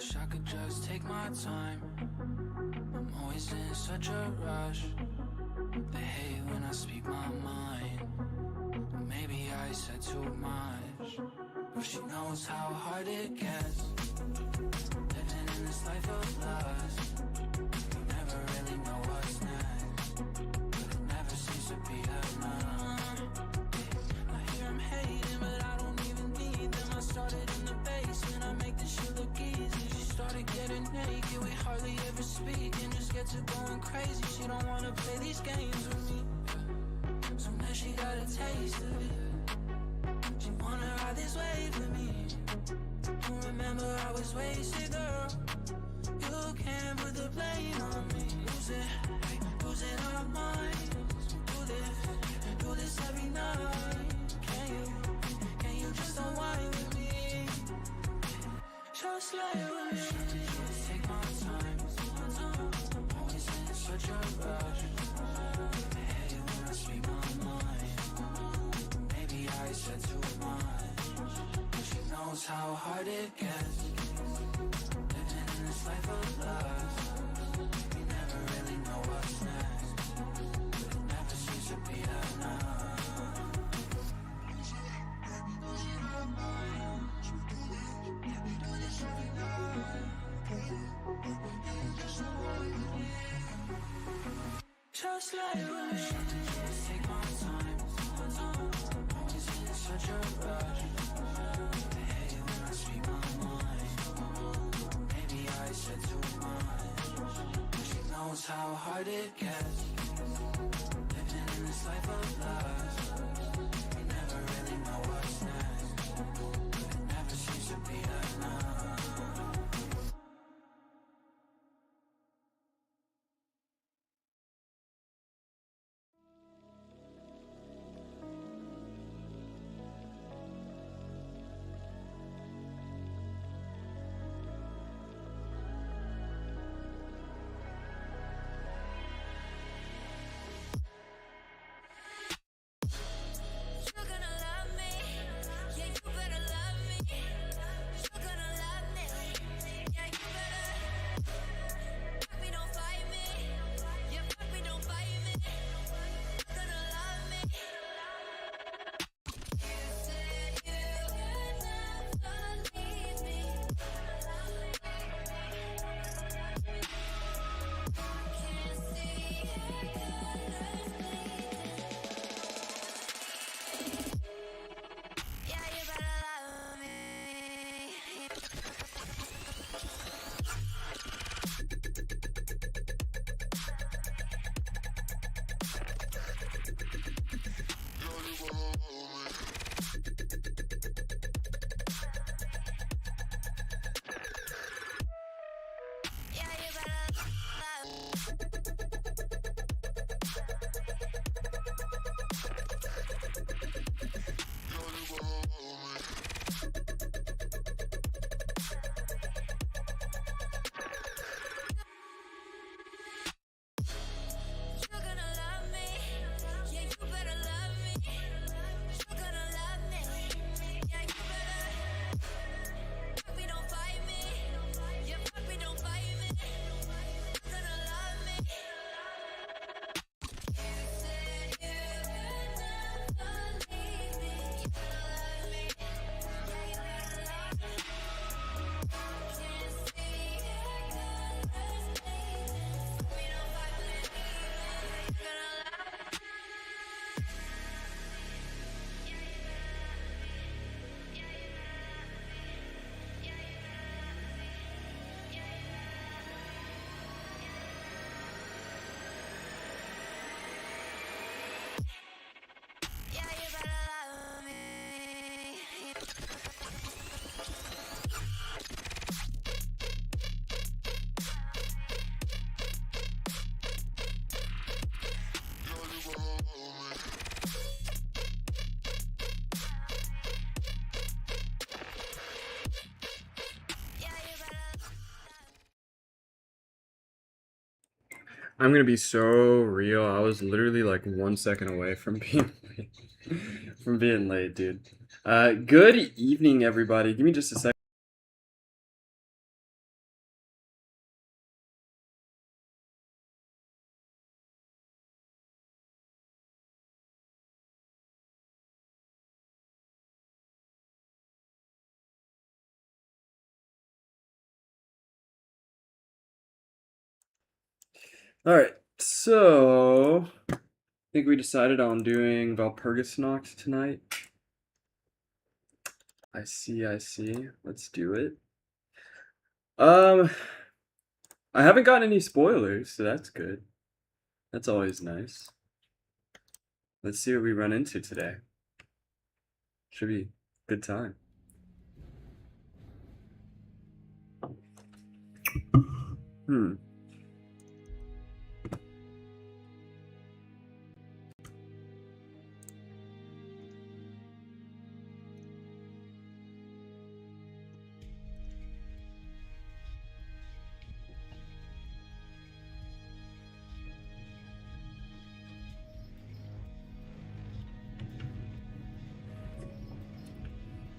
Wish I could just take my time. I'm always in such a rush. They hate when I speak my mind. Maybe I said too much, but she knows how hard it gets. Living in this life of lust, you never really know what's next, but it never seems to be enough. I hear I'm hating, but I don't even need them. I started in the basement, I make this shit look easy. She started getting naked, we hardly ever speak, and just gets her going crazy. She don't wanna play these games with me. So now she got a taste of it. She wanna ride this wave with me. You remember I was wasted, girl. You can't put the blame on me. Losing our minds. Do this every night. Can you just unwind with me? Just lay with me. Just take my time. Always in such a rush. Hey, when I speak my mind. Maybe I said too much. She knows how hard it gets. Living in this life of lust. We never really know what's next, but it never seems to be enough. Just lay with me. Just take my time. Always in such a rush. Hey, when I speak my mind. Maybe I said too much. She knows how hard it gets. Living in this life of lust. We never really know what's next, but it never seems to be enough. You're gonna love me, yeah, you better love me. You're gonna love me, yeah, you better. Fuck me, don't fight me, yeah, fuck me, don't fight me. You're gonna love me. You said you would never leave me. Can't see your colors bleeding. Yeah, you better love me. Yeah, you better love me. You're gonna love me, yeah, you better love me. You're gonna love me, yeah, you better. Fuck me, don't fight me, yeah, fuck me, don't fight me. You're gonna love me. You said you would never leave me. You better love me, yeah, you better love me. Can't see your colors bleeding. Fuck me, don't fight me. You're gonna love me. Yeah, you better love me. Yeah, you better. I'm gonna be so real. I was literally like 1 second away from being late. From being late, dude. Good evening, everybody. Give me just a second. Alright, so I think we decided on doing Walpurgisnacht tonight. I see, I see. Let's do it. I haven't gotten any spoilers, so that's good. That's always nice. Let's see what we run into today. Should be a good time. Hmm.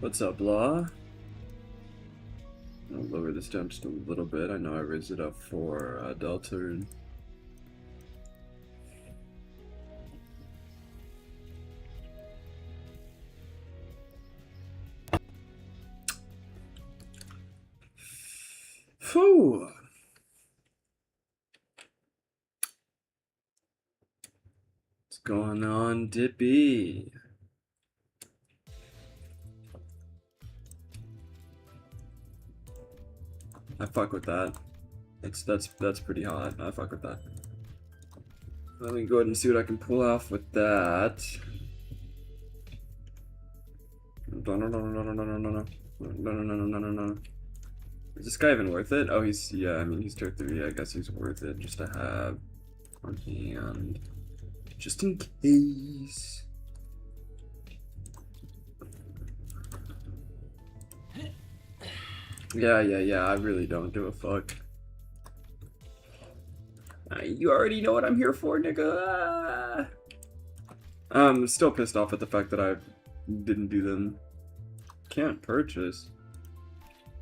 What's up, Law? I'll lower this down just a little bit. I know I raised it up for Delta. Phew. What's going on, Dippy? I fuck with that. That's pretty hot. I fuck with that. Let me go ahead and see what I can pull off with that. No. Is this guy even worth it? Oh, yeah, I mean, he's tier 3. I guess he's worth it just to have on hand. Just in case. Yeah, I really don't give a fuck. You already know what I'm here for, nigga. I'm still pissed off at the fact that I didn't do them. Can't purchase.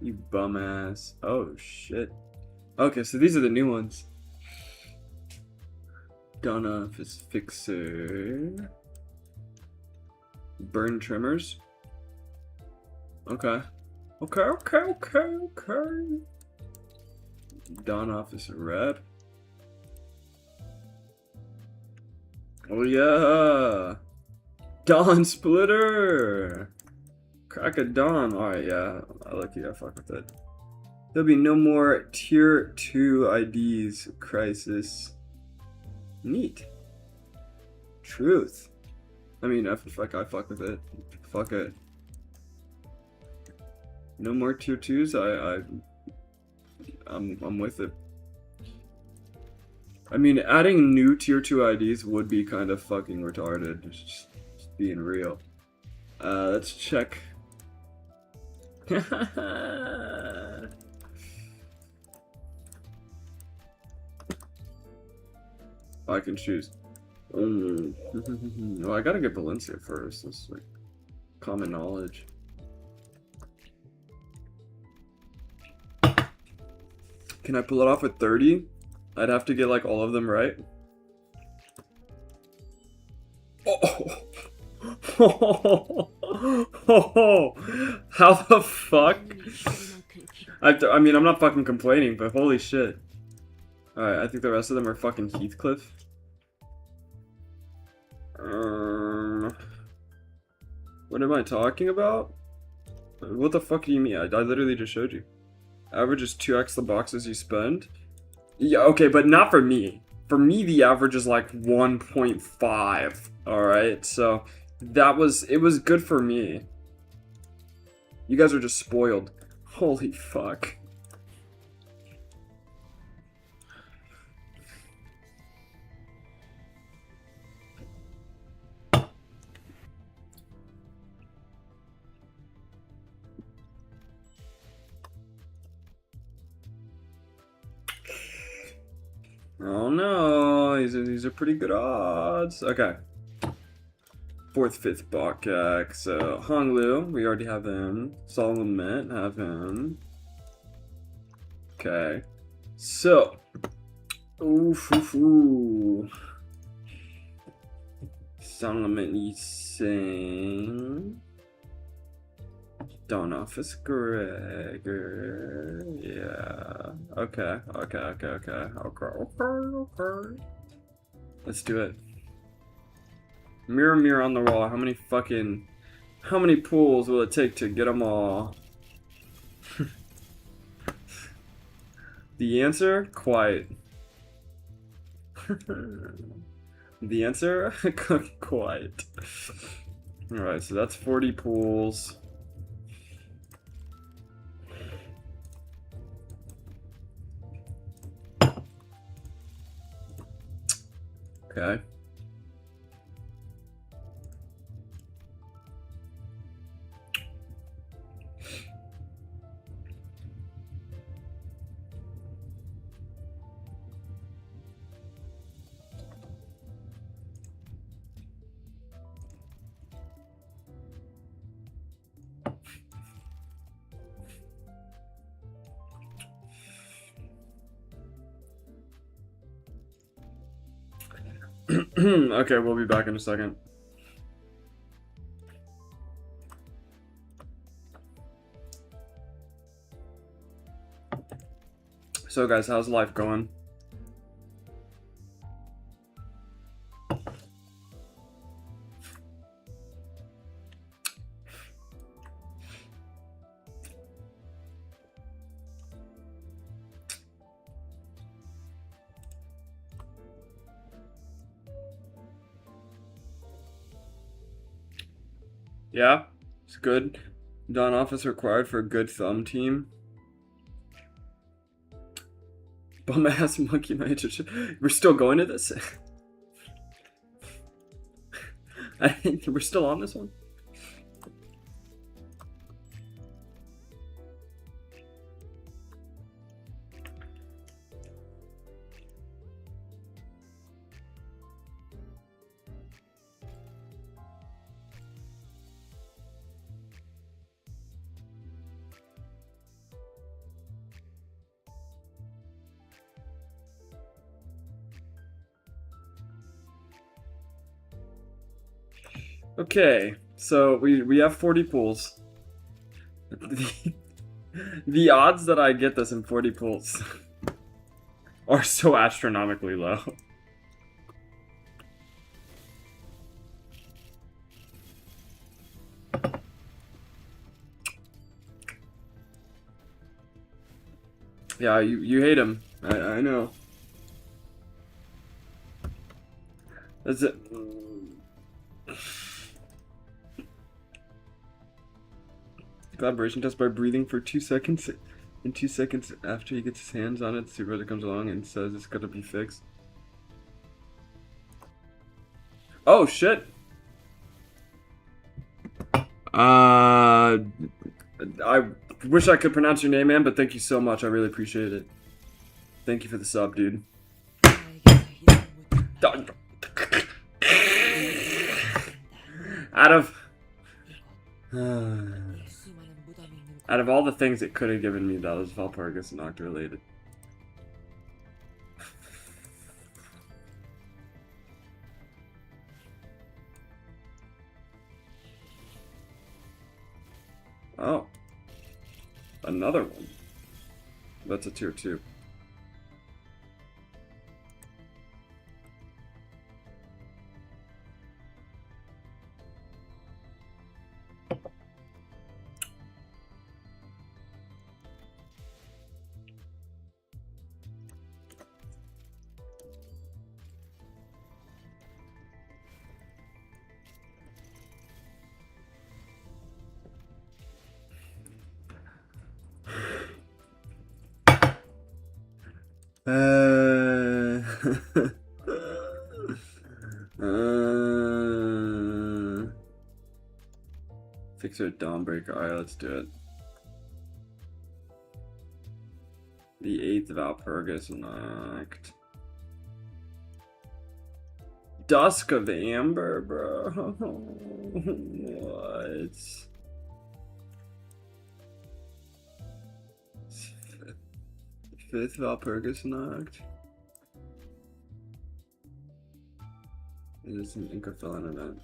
You bum ass. Oh shit. Okay, so these are the new ones. Donna is Fixer. Burn Trimmers. Okay. Okay. Dawn Officer Rep. Oh yeah. Dawn Splitter. Crack of Dawn. Alright, yeah. I like you. I fuck with it. There'll be no more tier 2 IDs. Crisis. Neat. Truth. I mean, I fuck with it. Fuck it. No more tier 2s. I'm with it. I mean, adding new tier 2 IDs would be kind of fucking retarded. Just being real. Let's check. I can choose. Well, I gotta get Valencia first. That's like common knowledge. Can I pull it off with 30? I'd have to get like all of them right. How the fuck? I mean, I'm not fucking complaining, but holy shit. Alright, I think the rest of them are fucking Heathcliff. What am I talking about? What the fuck do you mean? I literally just showed you. Average is 2x the boxes you spend. Yeah, okay, but not for me. For me, the average is like 1.5. Alright, so it was good for me. You guys are just spoiled. Holy fuck. Oh no, these are pretty good odds. Okay. 4th, 5th Bokak. So Honglu, we already have him. Solomon Mint, have him. Okay. So ooh. Solomon Yising. Dawn Office Gregor. Yeah. Okay. Let's do it. Mirror, mirror on the wall. How many pools will it take to get them all? The answer? Quiet. The answer? Quiet. Alright, so that's 40 pools. Okay. Okay, we'll be back in a second. So guys, how's life going? Yeah, it's good. Dawn Office required for a good thumb team. Bum ass monkey magic. We're still going to this? I think we're still on this one. Okay, so we have 40 pools. The odds that I get this in 40 pools are so astronomically low. Yeah, you hate him. I know. That's it. Collaboration test by breathing for 2 seconds. In 2 seconds after he gets his hands on it, the supervisor comes along and says it's gotta be fixed. Oh shit! I wish I could pronounce your name, man, but thank you so much. I really appreciate it. Thank you for the sub, dude. Out of all the things it could have given me, that was Walpurgisnacht related. Oh. Another one. That's a tier 2. Fixer Dawnbreaker. Alright, let's do it. The 8th Walpurgisnacht. Dusk of the Amber, bro. What? 5th Walpurgisnacht. It is an Inca Felon event.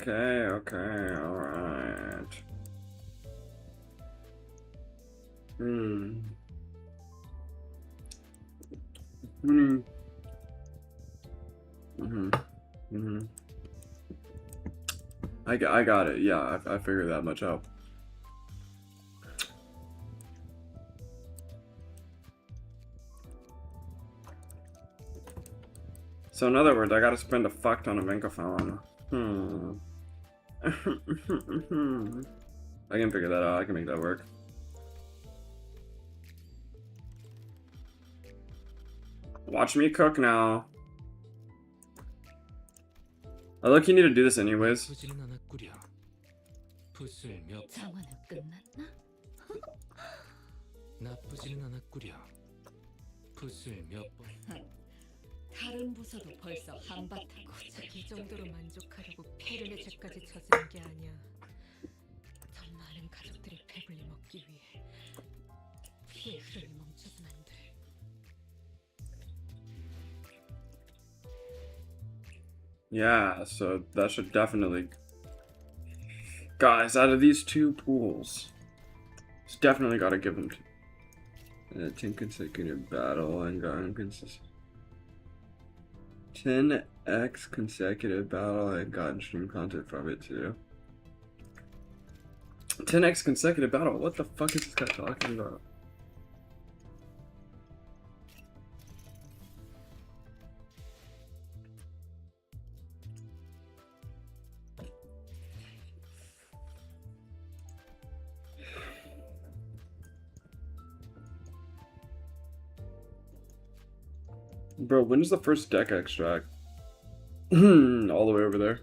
Okay, alright. Hmm. Hmm. Mm-hmm. Mm-hmm. I got it. Yeah, I figured that much out. So in other words, I gotta spend a fuck ton of Incophone. I can figure that out. I can make that work. Watch me cook now. I look, you need to do this anyways. 나쁘지는 않았구려. 붓을 몇 장화는 끝났나? 나쁘지는 않았구려. 붓을 몇 번. 다른 부서도 벌써 한바탕 고작 이 정도로 만족하려고 패륜의 죄까지 저지른 게 아니야. 더 많은 가족들이 배불리 먹기 위해 피의 흐름이 멈춰선 안 돼. Yeah, so that should definitely... Guys, out of these two pools, it's definitely gotta give them 10 consecutive battle and got inconsistent. 10x consecutive battle and gotten stream content from it too. 10x consecutive battle? What the fuck is this guy talking about? Bro, when is the first deck extract? All the way over there.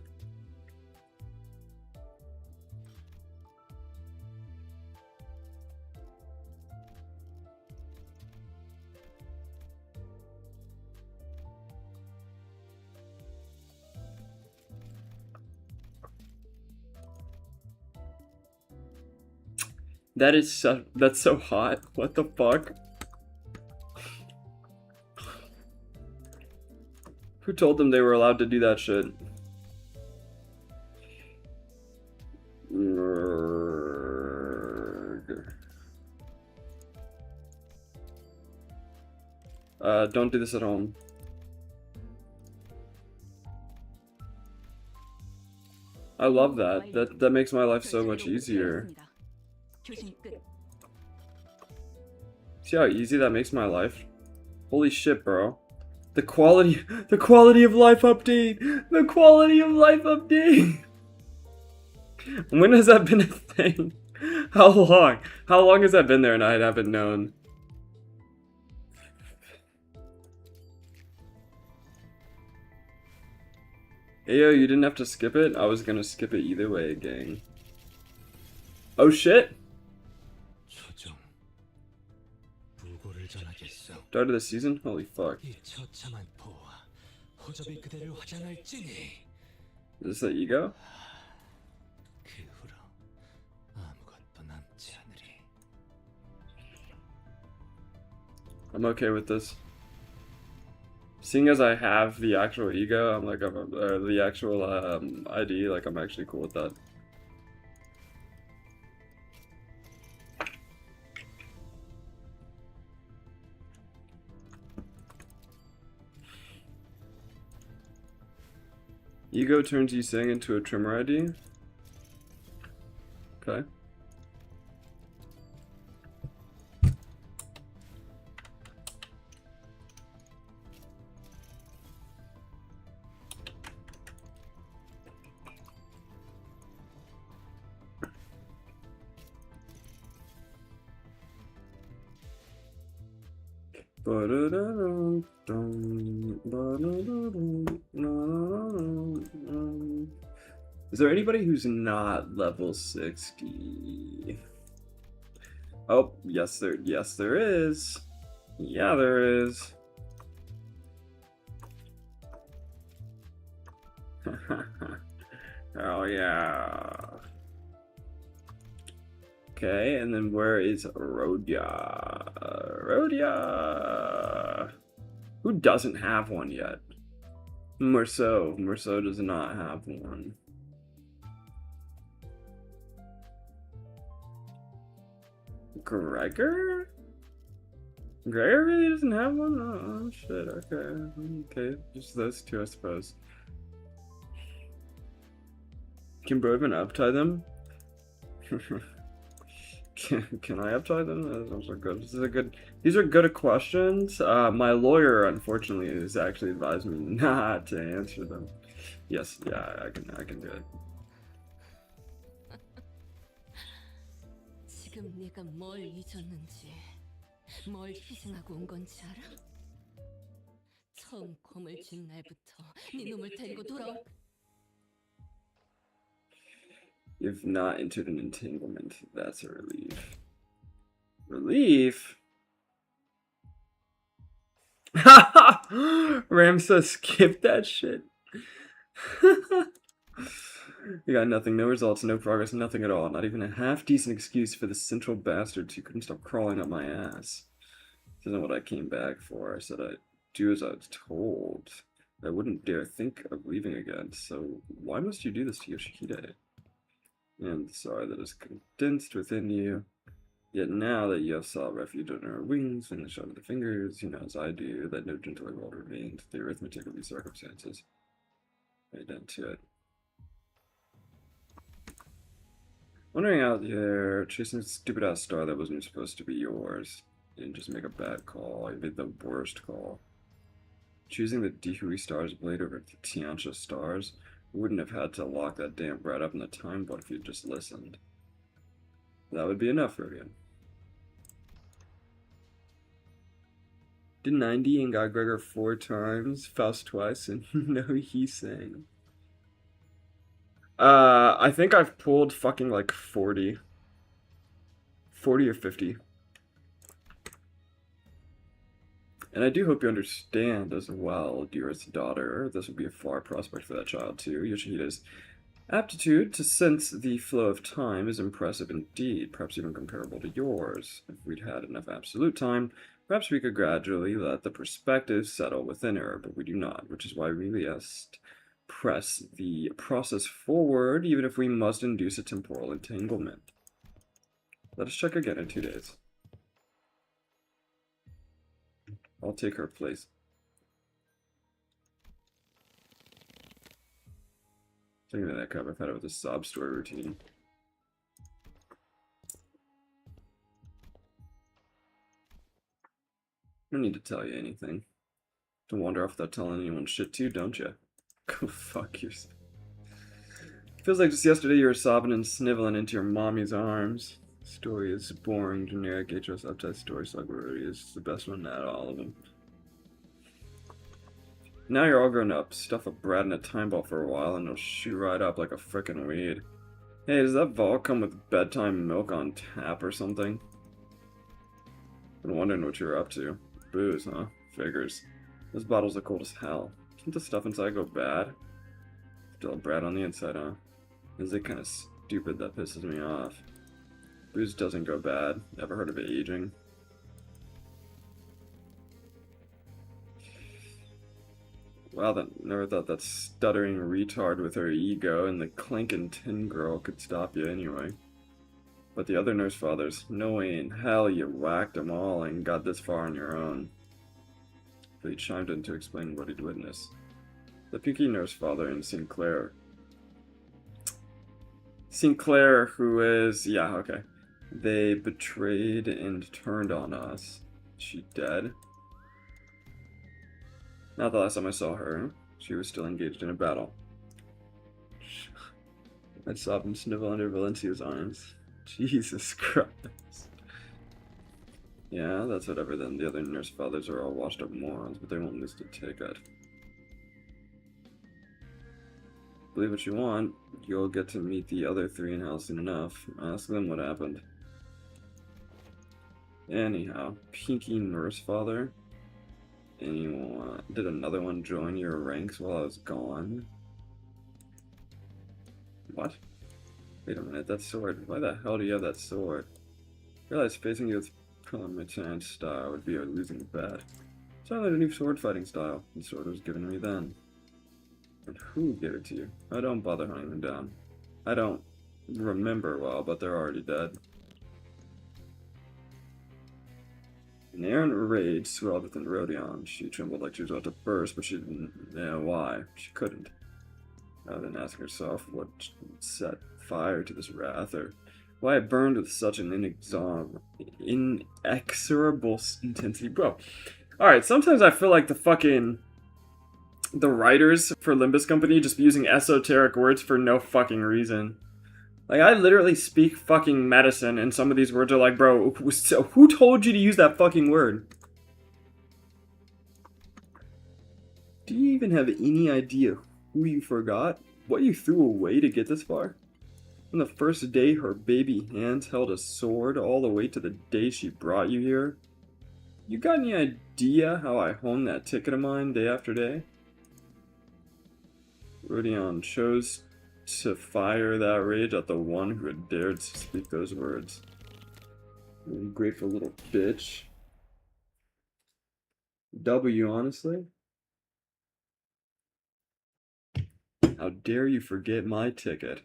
That's so hot. What the fuck? Who told them they were allowed to do that shit? Don't do this at home. I love that. That makes my life so much easier. See how easy that makes my life? Holy shit, bro. The quality of life update! The quality of life update! When has that been a thing? How long? How long has that been there and I haven't known? Ayo, you didn't have to skip it? I was gonna skip it either way, gang. Oh shit! 조정. 부고를 전하겠어. Start of the season? Holy fuck. 이 처참한 포와 호접이 그대를 화장할지니. Is this the ego? 그 후로 아무것도 남지 않으리. I'm okay with this. Seeing as I have the actual ego, I'm like, the actual ID, like, I'm actually cool with that. Ego turns Yiseng into a trimmer ID? Okay. Is there anybody who's not level 60? Oh, yes there is. Yeah, there is. Oh yeah. Okay, and then where is Rhodia? Rhodia! Who doesn't have one yet? Merceau. Merceau does not have one. Gregor? Gregor really doesn't have one? Oh, shit, okay. Okay, just those two, I suppose. Can bro even uptie them? Can I uptie them? Those are good. These are good questions. My lawyer, unfortunately, has actually advised me not to answer them. Yes, yeah, I can do it. 지금 네가 뭘 잊었는지, 뭘 희생하고 온 건지 알아? 처음 검을 쥔 날부터 네 놈을 데리고 돌아올. You've not entered an entanglement. That's a relief. Relief? Ramsa, skip that shit. You got nothing, no results, no progress, nothing at all. Not even a half-decent excuse for the central bastards who couldn't stop crawling up my ass. This isn't what I came back for. I said I'd do as I was told. I wouldn't dare think of leaving again, so why must you do this to Yoshihide? And the sorrow that is condensed within you. Yet now that you have sought refuge under her wings and the shot of the fingers, you know as I do that no gentler world remains. The arithmetic of these circumstances. Right down to it. Wandering out there, chasing a stupid ass star that wasn't supposed to be yours. You didn't just make a bad call, you made the worst call. Choosing the Dihui star's blade over the Tiancha stars wouldn't have had to lock that damn brat up in the time book if you'd just listened. That would be enough for you. Did 90 and got Gregor 4 times, Faust twice, and no he sang. I think I've pulled fucking like 40. 40 or 50. And I do hope you understand as well, dearest daughter, this would be a far prospect for that child too. Yoshihide's aptitude to sense the flow of time is impressive indeed, perhaps even comparable to yours. If we'd had enough absolute time, perhaps we could gradually let the perspective settle within her, but we do not, which is why we must press the process forward, even if we must induce a temporal entanglement. Let us check again in 2 days. I'll take her place. Thinking of that crap, I've had it with a sob story routine. I don't need to tell you anything. To wander off without telling anyone shit too, don't you? Go fuck yourself. Feels like just yesterday you were sobbing and sniveling into your mommy's arms. Story is boring, generic HS uptight story sluggery is the best one out of all of them. Now you're all grown up. Stuff a brat in a time ball for a while and it'll shoot right up like a frickin' weed. Hey, does that vault come with bedtime milk on tap or something? Been wondering what you're up to. Booze, huh? Figures. Those bottles are cold as hell. Doesn't the stuff inside go bad? Still a brat on the inside, huh? Is it kind of stupid that pisses me off? Booze doesn't go bad. Ever heard of aging? Wow, that never thought that stuttering retard with her ego and the clinking tin girl could stop you anyway. But the other nurse fathers, no way in hell you whacked them all and got this far on your own. But he chimed in to explain what he'd witnessed. The pinky nurse father and Sinclair. Sinclair, who is... yeah, okay. They betrayed and turned on us. Is she dead? Not the last time I saw her. She was still engaged in a battle. I saw him snivel under Valencia's arms. Jesus Christ. Yeah, that's whatever then. The other nurse fathers are all washed up morons, but they won't miss the ticket. Believe what you want, you'll get to meet the other three in hell soon enough. Ask them what happened. Anyhow, Pinky Nurse Father. Anyone, did another one join your ranks while I was gone? What? Wait a minute, that sword. Why the hell do you have that sword? I realized facing you with Parliamentarian style would be a losing bet. So I learned a new sword fighting style. The sword was given to me then. And who gave it to you? I don't bother hunting them down. I don't remember well, but they're already dead. An errant rage swelled within Rodion. She trembled like she was about to burst, but she didn't know why. She couldn't. Rather than asking herself what set fire to this wrath, or why it burned with such an inexorable intensity. Bro, alright, sometimes I feel like the writers for Limbus Company just be using esoteric words for no fucking reason. Like, I literally speak fucking medicine, and some of these words are like, bro, who told you to use that fucking word? Do you even have any idea who you forgot? What you threw away to get this far? On the first day her baby hands held a sword all the way to the day she brought you here? You got any idea how I honed that ticket of mine day after day? Rodion chose to fire that rage at the one who had dared to speak those words. Ungrateful little bitch. W, honestly? How dare you forget my ticket?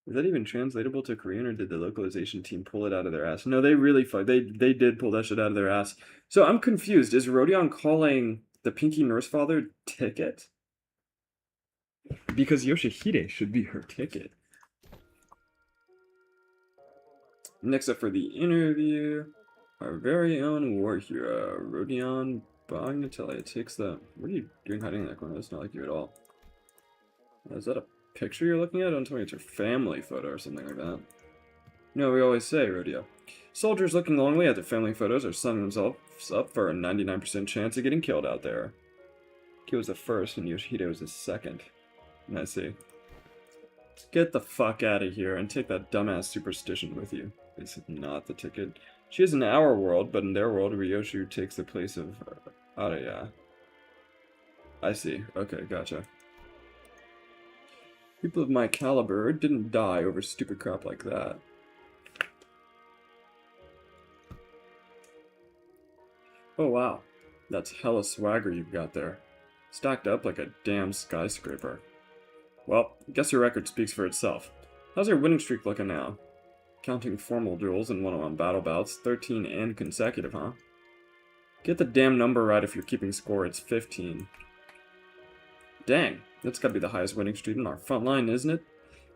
Is that even translatable to Korean, or did the localization team pull it out of their ass? No, they really they did pull that shit out of their ass. So I'm confused. Is Rodion calling the Pinky Nurse Father ticket? Because Yoshihide should be her ticket. Next up for the interview, our very own war hero, Rodion Bagnatelli takes the... What are you doing hiding in that corner? That's not like you at all. Is that a picture you're looking at? Don't tell me it's your family photo or something like that. You know, we always say, Rodeo. Soldiers looking longingly at their family photos are setting themselves up for a 99% chance of getting killed out there. He was the first and Yoshihide was the second. I see. Get the fuck out of here and take that dumbass superstition with you. It's not the ticket. She is in our world, but in their world, Ryoshu takes the place of Araya. I see. Okay, gotcha. People of my caliber didn't die over stupid crap like that. Oh wow. That's hella swagger you've got there. Stacked up like a damn skyscraper. Well, guess your record speaks for itself. How's your winning streak looking now? Counting formal duels and one-on-one battle bouts, 13 and consecutive, huh? Get the damn number right if you're keeping score, it's 15. Dang, that's gotta be the highest winning streak in our front line, isn't it?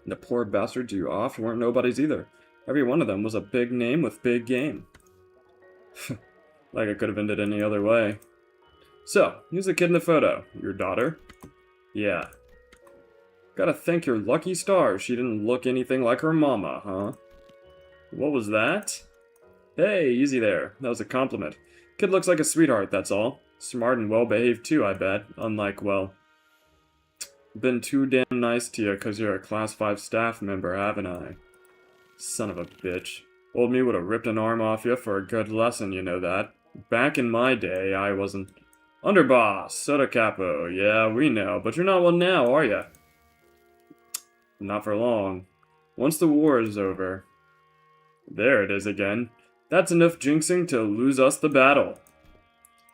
And the poor bastards you off weren't nobodies either. Every one of them was a big name with big game. Like it could have ended any other way. So, who's the kid in the photo? Your daughter? Yeah. Gotta thank your lucky stars she didn't look anything like her mama, huh? What was that? Hey, easy there. That was a compliment. Kid looks like a sweetheart, that's all. Smart and well-behaved too, I bet. Unlike, well... Been too damn nice to you cause you're a Class 5 staff member, haven't I? Son of a bitch. Old me would have ripped an arm off you for a good lesson, you know that. Back in my day, I wasn't... Underboss, Soda Capo, yeah, we know, but you're not one now, are ya? Not for long. Once the war is over. There it is again. That's enough jinxing to lose us the battle.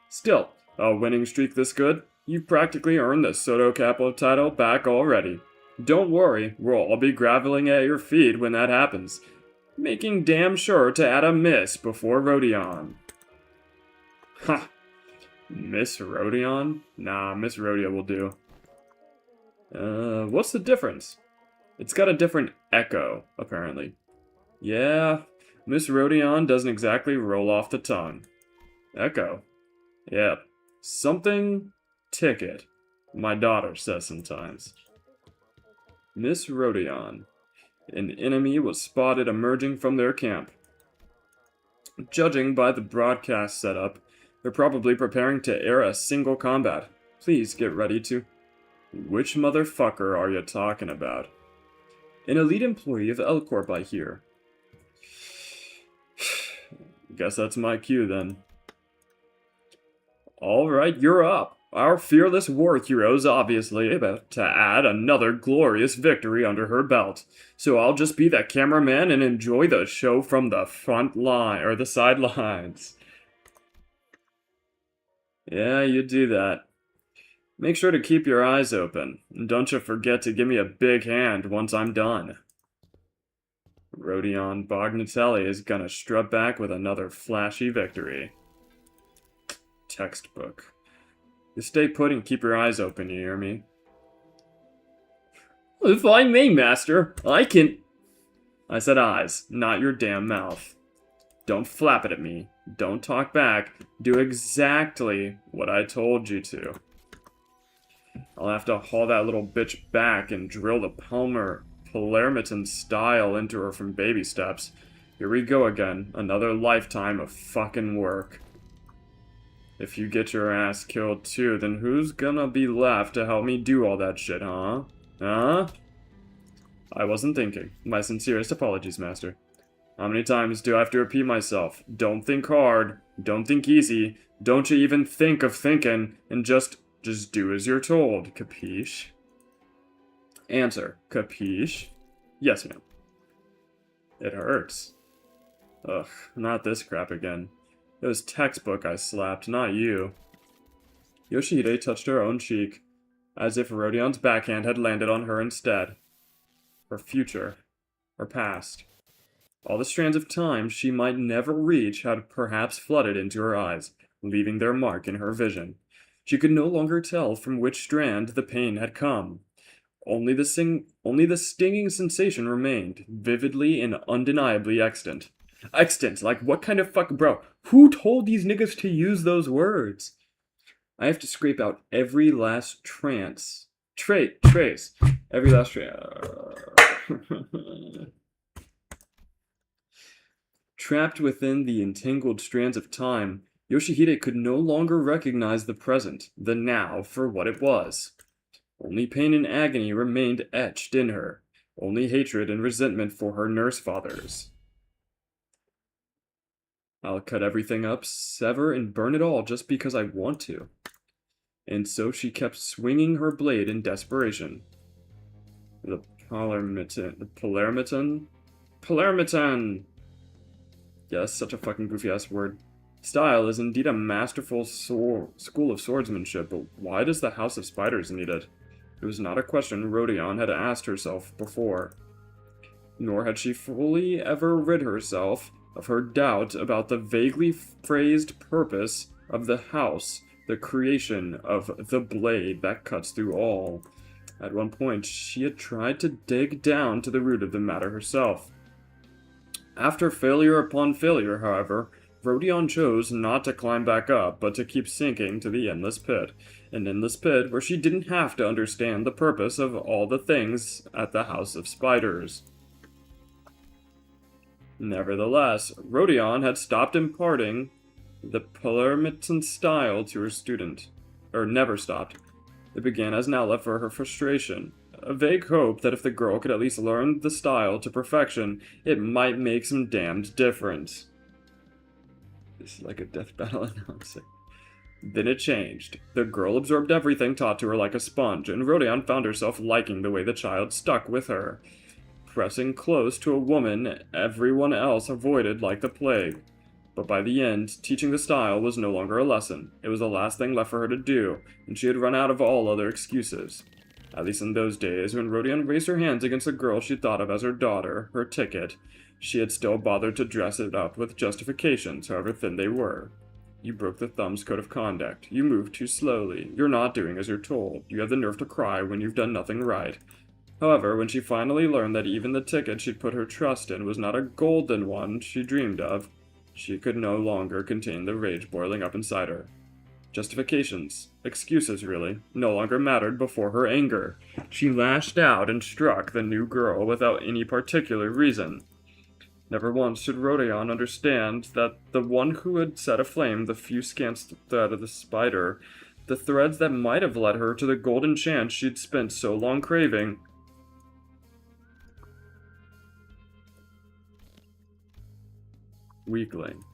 Still, a winning streak this good? You've practically earned the Soto Capo title back already. Don't worry, we'll all be groveling at your feet when that happens. Making damn sure to add a miss before Rodion. Ha! Miss Rodion? Nah, Miss Rodeo will do. What's the difference? It's got a different echo, apparently. Yeah, Miss Rodion doesn't exactly roll off the tongue. Echo? Yep. Something ticket, my daughter says sometimes. Miss Rodion. An enemy was spotted emerging from their camp. Judging by the broadcast setup, they're probably preparing to air a single combat. Please get ready to... Which motherfucker are you talking about? An elite employee of Elcorp, I hear. Guess that's my cue, then. Alright, you're up. Our fearless war hero's obviously about to add another glorious victory under her belt. So I'll just be the cameraman and enjoy the show from the front line, or the sidelines. Yeah, you do that. Make sure to keep your eyes open, and don't you forget to give me a big hand once I'm done. Rodion Bognatelli is gonna strut back with another flashy victory. Textbook. You stay put and keep your eyes open, you hear me? If I may, master, I can... I said eyes, not your damn mouth. Don't flap it at me. Don't talk back. Do exactly what I told you to. I'll have to haul that little bitch back and drill the Palermitan style into her from baby steps. Here we go again. Another lifetime of fucking work. If you get your ass killed too, then who's gonna be left to help me do all that shit, huh? Huh? I wasn't thinking. My sincerest apologies, master. How many times do I have to repeat myself? Don't think hard. Don't think easy. Don't you even think of thinking, and just do as you're told. Capiche? Answer. Capiche? Yes, ma'am. It hurts. Ugh, not this crap again. It was textbook I slapped, not you. Yoshihide touched her own cheek, as if Rodion's backhand had landed on her instead. Her future. Her past. All the strands of time she might never reach had perhaps flooded into her eyes, leaving their mark in her vision. She could no longer tell from which strand the pain had come. Only the stinging sensation remained, vividly and undeniably extant. Extant, like what kind of fuck, bro? Who told these niggas to use those words? I have to scrape out every last trace. Every last Trapped within the entangled strands of time, Yoshihide could no longer recognize the present, the now, for what it was. Only pain and agony remained etched in her. Only hatred and resentment for her nurse fathers. I'll cut everything up, sever and burn it all just because I want to. And so she kept swinging her blade in desperation. The Palermitan! Yes, such a fucking goofy-ass word. Style is indeed a masterful school of swordsmanship, but why does the House of Spiders need it? It was not a question Rodion had asked herself before. Nor had she fully ever rid herself of her doubt about the vaguely phrased purpose of the house, the creation of the blade that cuts through all. At one point, she had tried to dig down to the root of the matter herself. After failure upon failure, however, Rodion chose not to climb back up, but to keep sinking to the endless pit. An endless pit where she didn't have to understand the purpose of all the things at the House of Spiders. Nevertheless, Rodion had stopped imparting the Palermitan style to her student. Or never stopped. It began as an outlet for her frustration. A vague hope that if the girl could at least learn the style to perfection, it might make some damned difference. This is like a death battle announcer. Then it changed. The girl absorbed everything taught to her like a sponge, and Rodion found herself liking the way the child stuck with her, pressing close to a woman everyone else avoided like the plague. But by the end, teaching the style was no longer a lesson. It was the last thing left for her to do, and she had run out of all other excuses. At least in those days, when Rodion raised her hands against a girl she thought of as her daughter, her ticket, she had still bothered to dress it up with justifications, however thin they were. You broke the thumb's code of conduct. You moved too slowly. You're not doing as you're told. You have the nerve to cry when you've done nothing right. However, when she finally learned that even the ticket she'd put her trust in was not a golden one she dreamed of, she could no longer contain the rage boiling up inside her. Justifications, excuses really, no longer mattered before her anger. She lashed out and struck the new girl without any particular reason. Never once should Rodion understand that the one who had set aflame the few scant thread of the spider, the threads that might have led her to the golden chance she'd spent so long craving, weakling,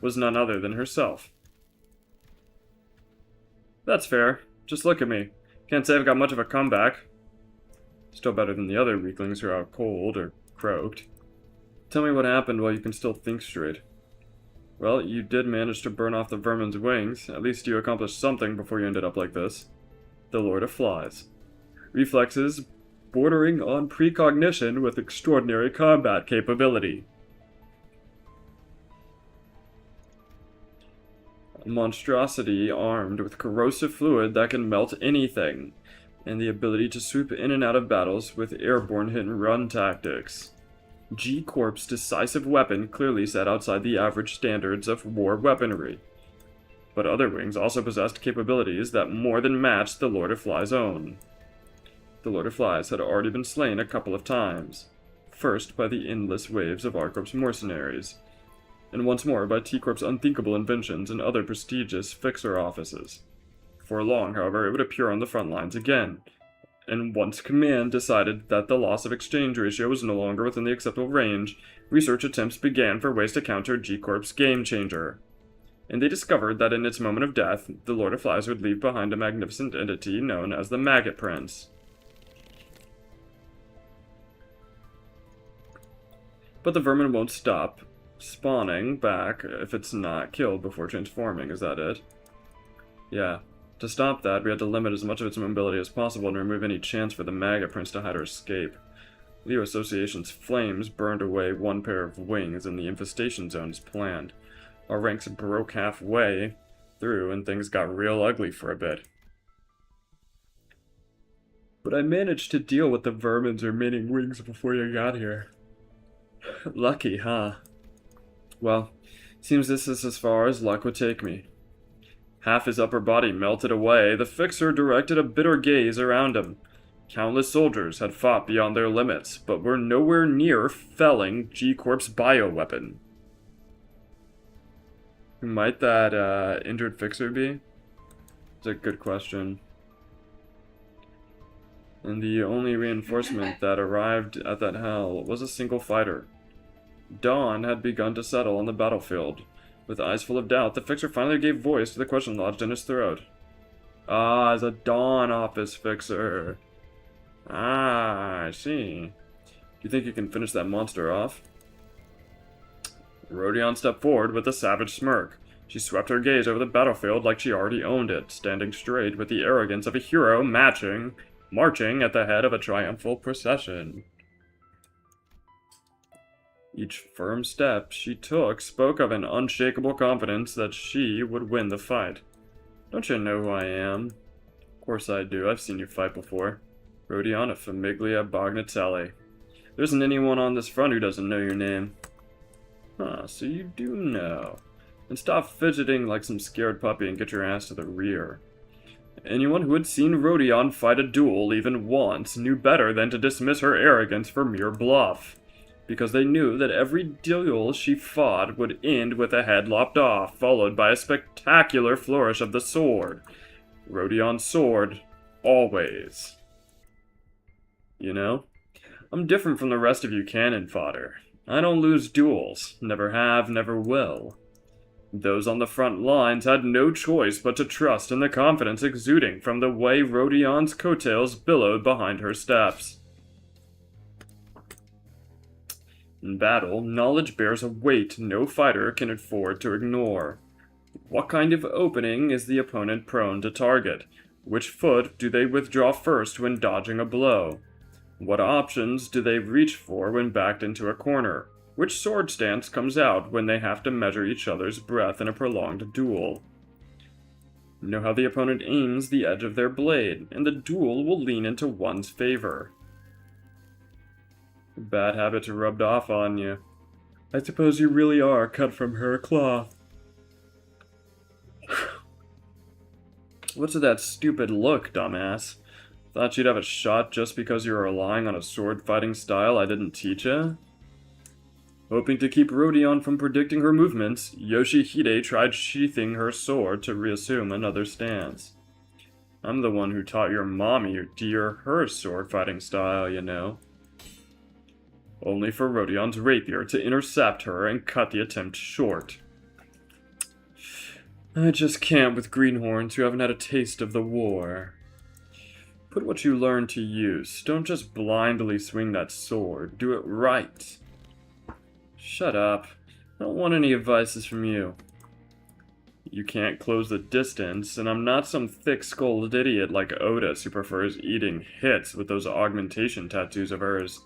was none other than herself. That's fair. Just look at me. Can't say I've got much of a comeback. Still better than the other weaklings who are out cold or croaked. Tell me what happened while you can still think straight. Well, you did manage to burn off the vermin's wings. At least you accomplished something before you ended up like this. The Lord of Flies. Reflexes bordering on precognition with extraordinary combat capability. A monstrosity armed with corrosive fluid that can melt anything, and the ability to swoop in and out of battles with airborne hit-and-run tactics. G-Corp's decisive weapon clearly set outside the average standards of war weaponry. But other wings also possessed capabilities that more than matched the Lord of Flies' own. The Lord of Flies had already been slain a couple of times. First by the endless waves of R-Corp's mercenaries, and once more by T-Corp's unthinkable inventions and other prestigious fixer offices. For long, however, it would appear on the front lines again, and once Command decided that the loss of exchange ratio was no longer within the acceptable range, research attempts began for ways to counter G-Corp's Game Changer. And they discovered that in its moment of death, the Lord of Flies would leave behind a magnificent entity known as the Maggot Prince. But the vermin won't stop spawning back if it's not killed before transforming, is that it? Yeah. To stop that, we had to limit as much of its mobility as possible and remove any chance for the Maggot Prince to hide or escape. Leo Association's flames burned away one pair of wings in the infestation zone as planned. Our ranks broke halfway through and things got real ugly for a bit. But I managed to deal with the vermin's remaining wings before you got here. Lucky, huh? Well, seems this is as far as luck would take me. Half his upper body melted away, the Fixer directed a bitter gaze around him. Countless soldiers had fought beyond their limits, but were nowhere near felling G-Corp's bioweapon. Who might that injured Fixer be? It's a good question. And the only reinforcement that arrived at that hell was a single fighter. Dawn had begun to settle on the battlefield. With eyes full of doubt, the Fixer finally gave voice to the question lodged in his throat. Ah, it's a Dawn office Fixer. Ah, I see. Do you think you can finish that monster off? Rodion stepped forward with a savage smirk. She swept her gaze over the battlefield like she already owned it, standing straight with the arrogance of a hero marching at the head of a triumphal procession. Each firm step she took spoke of an unshakable confidence that she would win the fight. Don't you know who I am? Of course I do, I've seen you fight before. Rodion of Famiglia Bagnatelli. There isn't anyone on this front who doesn't know your name. Huh, so you do know. And stop fidgeting like some scared puppy and get your ass to the rear. Anyone who had seen Rodion fight a duel even once knew better than to dismiss her arrogance for mere bluff. Because they knew that every duel she fought would end with a head lopped off, followed by a spectacular flourish of the sword. Rodion's sword, always. You know? I'm different from the rest of you cannon fodder. I don't lose duels. Never have, never will. Those on the front lines had no choice but to trust in the confidence exuding from the way Rodion's coattails billowed behind her steps. In battle, knowledge bears a weight no fighter can afford to ignore. What kind of opening is the opponent prone to target? Which foot do they withdraw first when dodging a blow? What options do they reach for when backed into a corner? Which sword stance comes out when they have to measure each other's breath in a prolonged duel? Know how the opponent aims the edge of their blade, and the duel will lean into one's favor. Bad habits rubbed off on you. I suppose you really are cut from her cloth. What's with that stupid look, dumbass? Thought you'd have a shot just because you were relying on a sword-fighting style I didn't teach ya? Hoping to keep Rodion from predicting her movements, Yoshihide tried sheathing her sword to reassume another stance. I'm the one who taught your mommy her sword-fighting style, you know. Only for Rodion's rapier to intercept her and cut the attempt short. I just can't with greenhorns who haven't had a taste of the war. Put what you learn to use. Don't just blindly swing that sword. Do it right. Shut up. I don't want any advices from you. You can't close the distance, and I'm not some thick-skulled idiot like Otis who prefers eating hits with those augmentation tattoos of hers.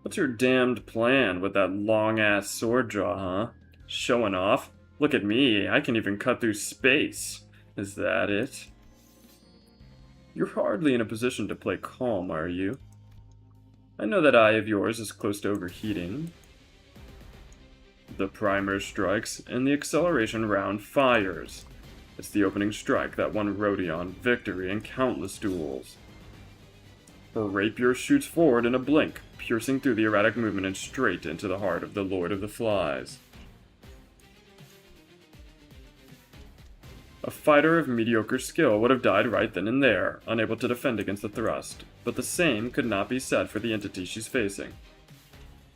What's your damned plan with that long-ass sword draw, huh? Showing off? Look at me, I can even cut through space. Is that it? You're hardly in a position to play calm, are you? I know that eye of yours is close to overheating. The primer strikes, and the acceleration round fires. It's the opening strike that won Rodion victory in countless duels. Her rapier shoots forward in a blink, piercing through the erratic movement and straight into the heart of the Lord of the Flies. A fighter of mediocre skill would have died right then and there, unable to defend against the thrust, but the same could not be said for the entity she's facing.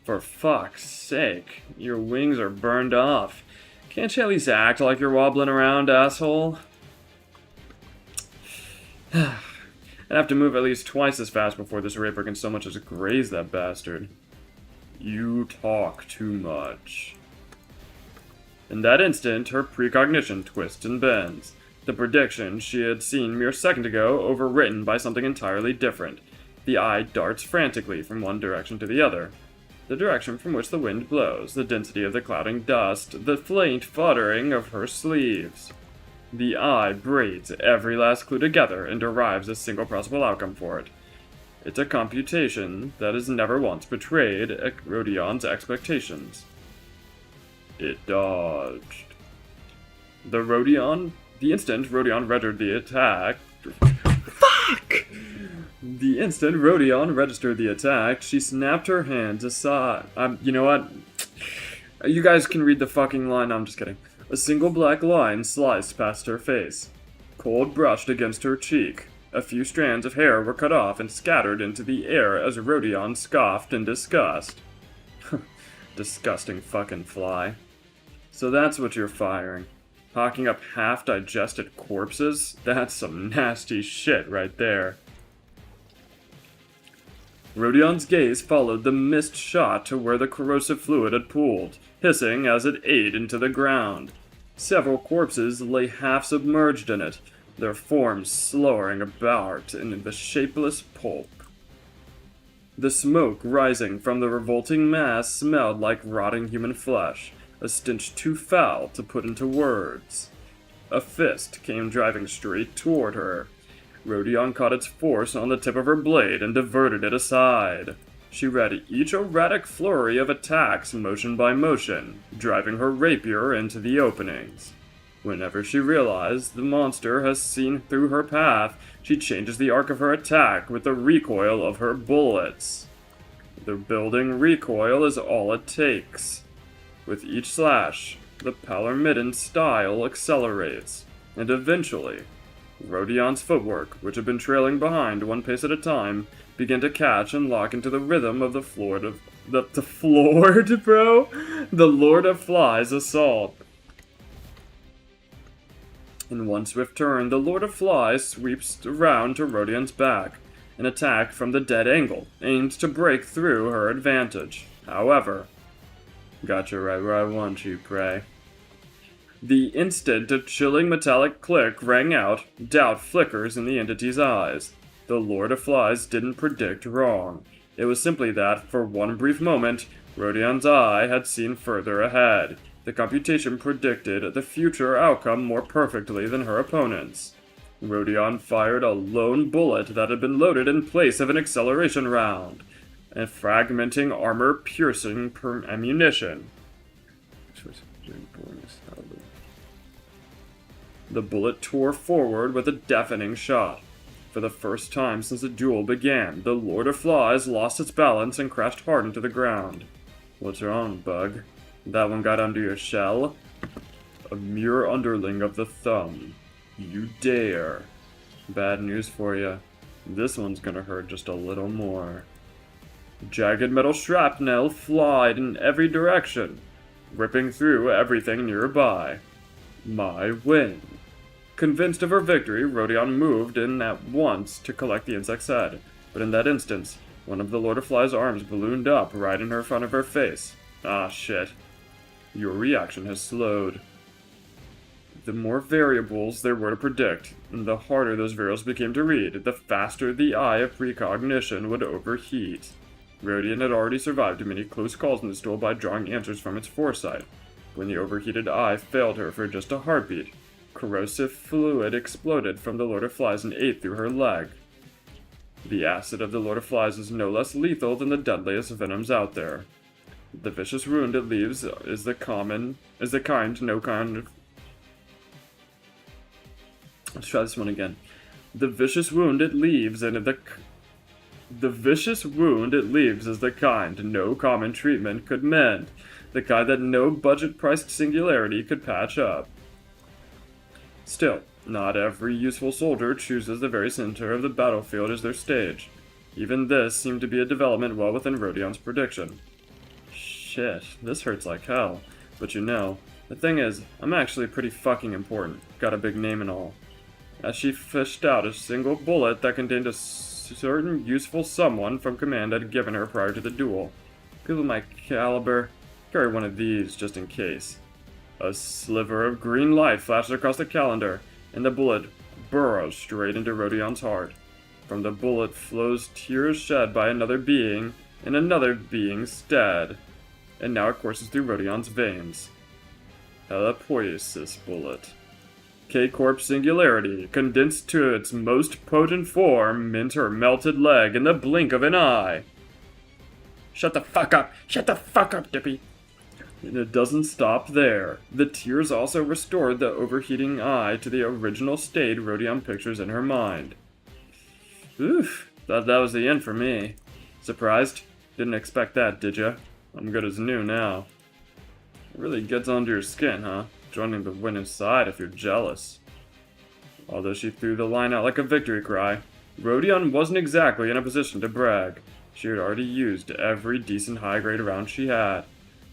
For fuck's sake, your wings are burned off. Can't you at least act like you're wobbling around, asshole? I'd have to move at least twice as fast before this raper can so much as graze that bastard. You talk too much. In that instant, her precognition twists and bends. The prediction she had seen mere second ago overwritten by something entirely different. The eye darts frantically from one direction to the other. The direction from which the wind blows, the density of the clouding dust, the faint fluttering of her sleeves. The eye braids every last clue together and derives a single possible outcome for it. It's a computation that has never once betrayed Rodion's expectations. It dodged. The instant Rodion registered the attack... Fuck! The instant Rodion registered the attack, she snapped her hands aside. You know what? You guys can read the fucking line. No, I'm just kidding. A single black line sliced past her face. Cold brushed against her cheek. A few strands of hair were cut off and scattered into the air as Rodion scoffed in disgust. Disgusting fucking fly. So that's what you're firing. Hawking up half-digested corpses? That's some nasty shit right there. Rodion's gaze followed the missed shot to where the corrosive fluid had pooled, hissing as it ate into the ground. Several corpses lay half-submerged in it, their forms slowing about in the shapeless pulp. The smoke rising from the revolting mass smelled like rotting human flesh, a stench too foul to put into words. A fist came driving straight toward her. Rodion caught its force on the tip of her blade and diverted it aside. She read each erratic flurry of attacks motion by motion, driving her rapier into the openings. Whenever she realized the monster has seen through her path, she changes the arc of her attack with the recoil of her bullets. The building recoil is all it takes. With each slash, the Palermitan style accelerates, and eventually, Rodion's footwork, which had been trailing behind one pace at a time, began to catch and lock into the rhythm of the Lord of Flies' assault. In one swift turn, the Lord of Flies sweeps around to Rodion's back. An attack from the dead angle, aimed to break through her advantage. However, gotcha right where I want you, prey. The instant a chilling metallic click rang out, doubt flickers in the entity's eyes. The Lord of Flies didn't predict wrong. It was simply that, for one brief moment, Rodion's eye had seen further ahead. The computation predicted the future outcome more perfectly than her opponent's. Rodion fired a lone bullet that had been loaded in place of an acceleration round, a fragmenting armor-piercing ammunition. The bullet tore forward with a deafening shot. For the first time since the duel began, the Lord of Flies lost its balance and crashed hard into the ground. What's wrong, Bug? That one got under your shell? A mere underling of the thumb. You dare. Bad news for you. This one's gonna hurt just a little more. Jagged metal shrapnel flied in every direction, ripping through everything nearby. My win. Convinced of her victory, Rodion moved in at once to collect the insect's head, but in that instant, one of the Lord of Flies' arms ballooned up right in front of her face. Ah, shit. Your reaction has slowed. The more variables there were to predict, and the harder those variables became to read, the faster the eye of precognition would overheat. Rodion had already survived many close calls in this duel by drawing answers from its foresight. When the overheated eye failed her for just a heartbeat, corrosive fluid exploded from the Lord of Flies and ate through her leg. The acid of the Lord of Flies is no less lethal than the deadliest venoms out there. The vicious wound it leaves is the kind no kind of... Let's try this one again. The vicious wound it leaves is the kind no common treatment could mend, the kind that no budget-priced singularity could patch up. Still, not every useful soldier chooses the very center of the battlefield as their stage. Even this seemed to be a development well within Rodion's prediction. Shit, this hurts like hell. But you know, the thing is, I'm actually pretty fucking important. Got a big name and all. As she fished out a single bullet that contained a certain useful someone from command had given her prior to the duel. People of my caliber carry one of these just in case. A sliver of green light flashes across the calendar, and the bullet burrows straight into Rodion's heart. From the bullet flows tears shed by another being in another being's stead, and now it courses through Rodion's veins. Helipoiesis bullet. K-Corp Singularity, condensed to its most potent form, mint her melted leg in the blink of an eye. Shut the fuck up! Shut the fuck up, Dippy! And it doesn't stop there. The tears also restored the overheating eye to the original state Rodion pictures in her mind. Oof, thought that was the end for me. Surprised? Didn't expect that, did ya? I'm good as new now. It really gets under your skin, huh? Joining the winning side if you're jealous. Although she threw the line out like a victory cry, Rodion wasn't exactly in a position to brag. She had already used every decent high-grade round she had,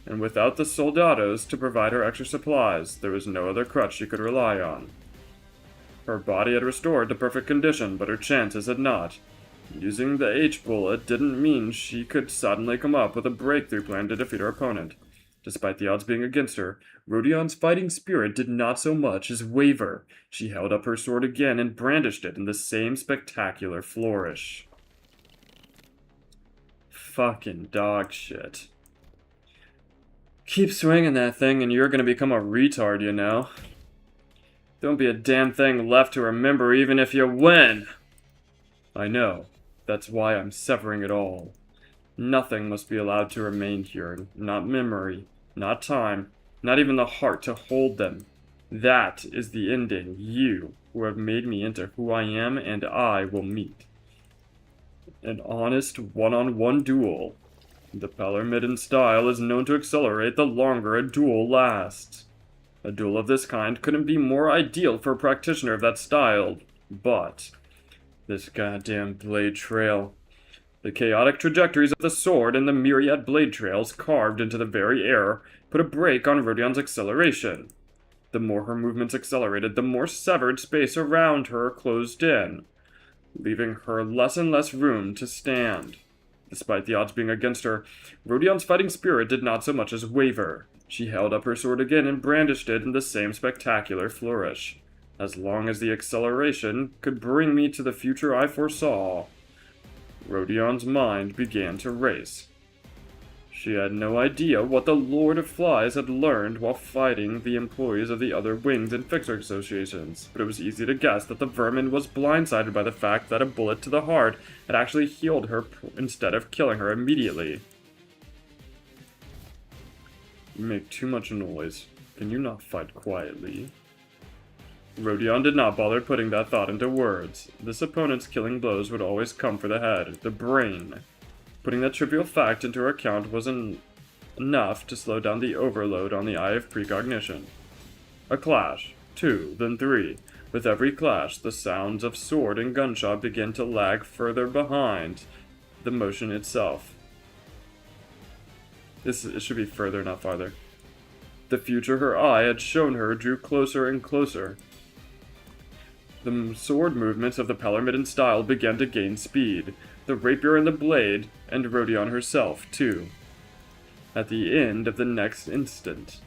and without the soldados to provide her extra supplies, there was no other crutch she could rely on. Her body had restored to perfect condition, but her chances had not. Using the H-bullet didn't mean she could suddenly come up with a breakthrough plan to defeat her opponent. Despite the odds being against her, Rodion's fighting spirit did not so much as waver. She held up her sword again and brandished it in the same spectacular flourish. Fucking dog shit. Keep swinging that thing and you're gonna become a retard, you know? Don't be a damn thing left to remember even if you win! I know. That's why I'm severing it all. Nothing must be allowed to remain here. Not memory. Not time, not even the heart to hold them. That is the ending you, who have made me into who I am, and I will meet. An honest one-on-one duel. The Palermitan style is known to accelerate the longer a duel lasts. A duel of this kind couldn't be more ideal for a practitioner of that style, but this goddamn blade trail. The chaotic trajectories of the sword and the myriad blade trails carved into the very air put a brake on Rodion's acceleration. The more her movements accelerated, the more severed space around her closed in, leaving her less and less room to stand. Despite the odds being against her, Rodion's fighting spirit did not so much as waver. She held up her sword again and brandished it in the same spectacular flourish. As long as the acceleration could bring me to the future I foresaw, Rodion's mind began to race. She had no idea what the Lord of Flies had learned while fighting the employees of the other wings and fixer associations, but it was easy to guess that the vermin was blindsided by the fact that a bullet to the heart had actually healed her instead of killing her immediately. You make too much noise. Can you not fight quietly? Rodion did not bother putting that thought into words. This opponent's killing blows would always come for the head, the brain. Putting that trivial fact into her account wasn't enough to slow down the overload on the eye of precognition. A clash, 2, then 3. With every clash, the sounds of sword and gunshot began to lag further behind the motion itself. It should be further, not farther. The future her eye had shown her drew closer and closer. The sword movements of the Palermitan style began to gain speed, the rapier and the blade, and Rodion herself, too. At the end of the next instant,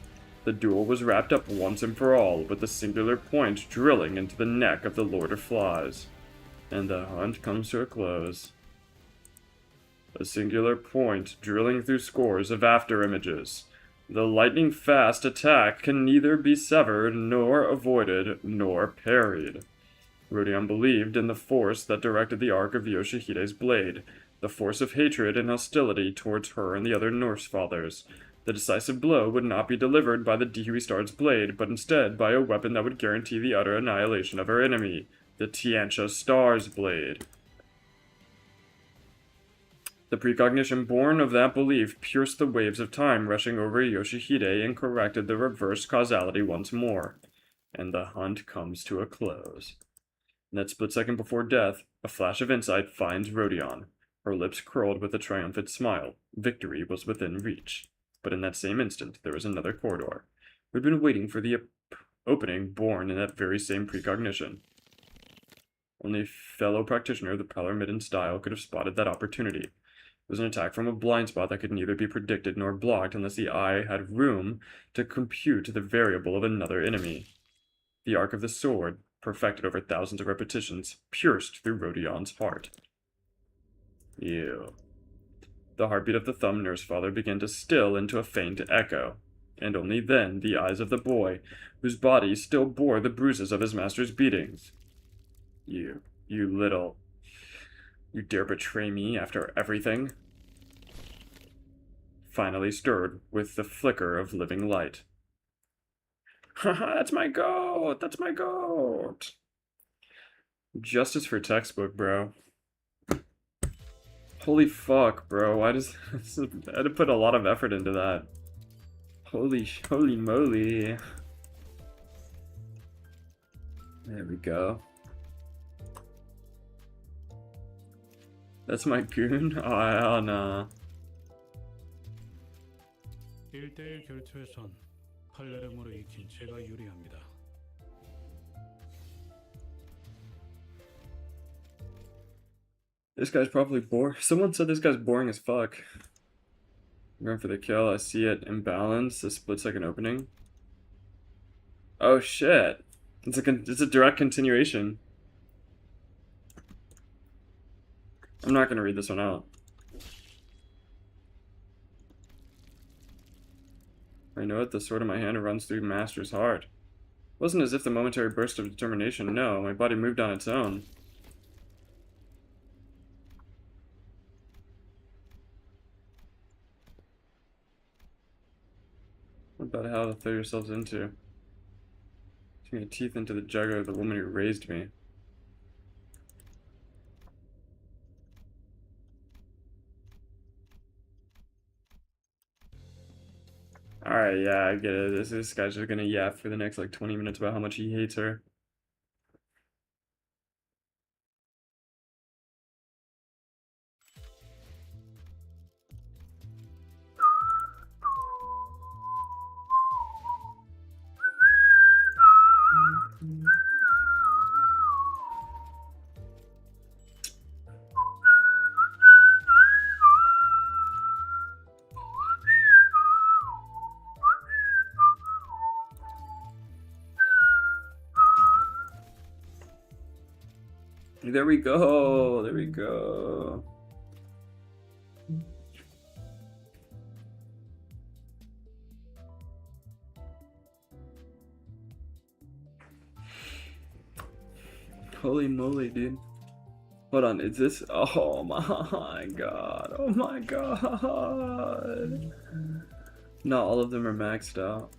the The duel was wrapped up once and for all, with the singular point drilling into the neck of the Lord of Flies. And the hunt comes to a close. A singular point drilling through scores of after images. The lightning-fast attack can neither be severed, nor avoided, nor parried. Rodion believed in the force that directed the arc of Yoshihide's blade, the force of hatred and hostility towards her and the other Norse fathers. The decisive blow would not be delivered by the Dihui Star's blade, but instead by a weapon that would guarantee the utter annihilation of her enemy, the Tiantia Star's blade. The precognition born of that belief pierced the waves of time rushing over Yoshihide and corrected the reverse causality once more. And the hunt comes to a close. In that split second before death, a flash of insight finds Rodion. Her lips curled with a triumphant smile. Victory was within reach. But in that same instant, there was another corridor. We'd been waiting for the opening born in that very same precognition. Only a fellow practitioner of the Prowler Midden style could have spotted that opportunity. It was an attack from a blind spot that could neither be predicted nor blocked unless the eye had room to compute the variable of another enemy. The arc of the sword, perfected over thousands of repetitions, pierced through Rodion's heart. Ew. The heartbeat of the thumb nurse father began to still into a faint echo, and only then the eyes of the boy, whose body still bore the bruises of his master's beatings. You dare betray me after everything? Finally stirred with the flicker of living light. Haha, that's my goat! That's my goat! Justice for textbook, bro. Holy fuck, bro. Why does... I had to put a lot of effort into that. Holy moly. There we go. That's my goon? Oh, no. 1대1 결투에선 팔레르모로 이긴 제가 유리합니다. This guy's probably boring. Someone said this guy's boring as fuck. I'm going for the kill. I see it imbalanced. The split second opening. Oh shit. It's a direct continuation. I'm not gonna read this one out. I know it, the sword in my hand runs through Master's heart. It wasn't as if the momentary burst of determination, no, my body moved on its own. What about how to throw yourselves into? Turning your teeth into the jugular of the woman who raised me. Alright, yeah, I get it. This guy's just gonna yap for the next like 20 minutes about how much he hates her. There we go. There we go. Holy moly, dude. Hold on, is this? Oh my god. Oh my god. Not all of them are maxed out.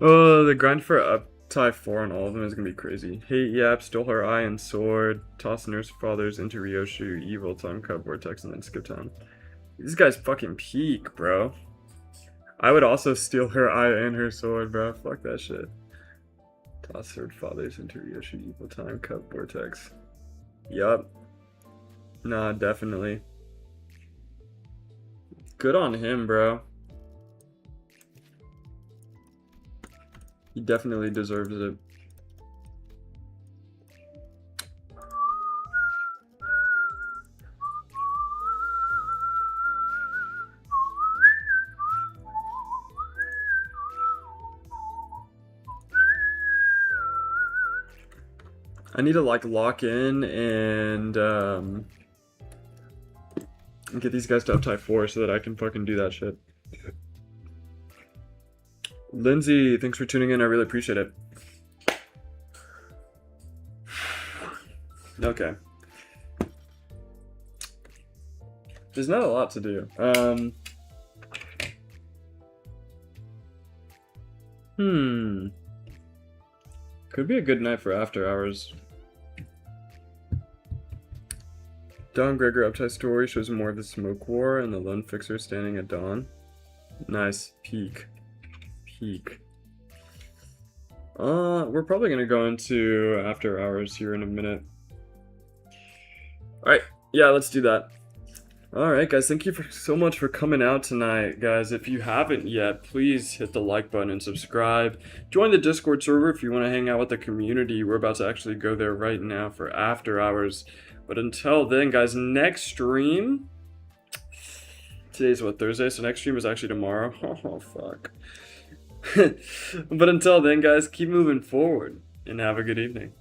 Oh, the grind for up tie 4 on all of them is gonna be crazy. Hate Yap, stole her eye and sword, toss nurse fathers into Ryoshu, evil time cut vortex, and then skip town. These guys fucking peak, bro. I would also steal her eye and her sword, bro. Fuck that shit. Toss third fathers into Ryoshu, evil time cut vortex. Yup. Nah, definitely. Good on him, bro. He definitely deserves it. I need to like lock in and get these guys to uptie 4 so that I can fucking do that shit. Lindsay, thanks for tuning in. I really appreciate it. Okay. There's not a lot to do. Could be a good night for after hours. Dawn Gregor uptie story shows more of the smoke war and the lone fixer standing at dawn. Nice. Peak. We're probably gonna go into after hours here in a minute. Alright, yeah, let's do that. Alright guys, thank you so much for coming out tonight, guys. If you haven't yet, please hit the like button and subscribe. Join the Discord server if you want to hang out with the community. We're about to actually go there right now for after hours. But until then, guys, next stream... Today's what, Thursday? So next stream is actually tomorrow. Oh, fuck. But until then, guys, keep moving forward and have a good evening.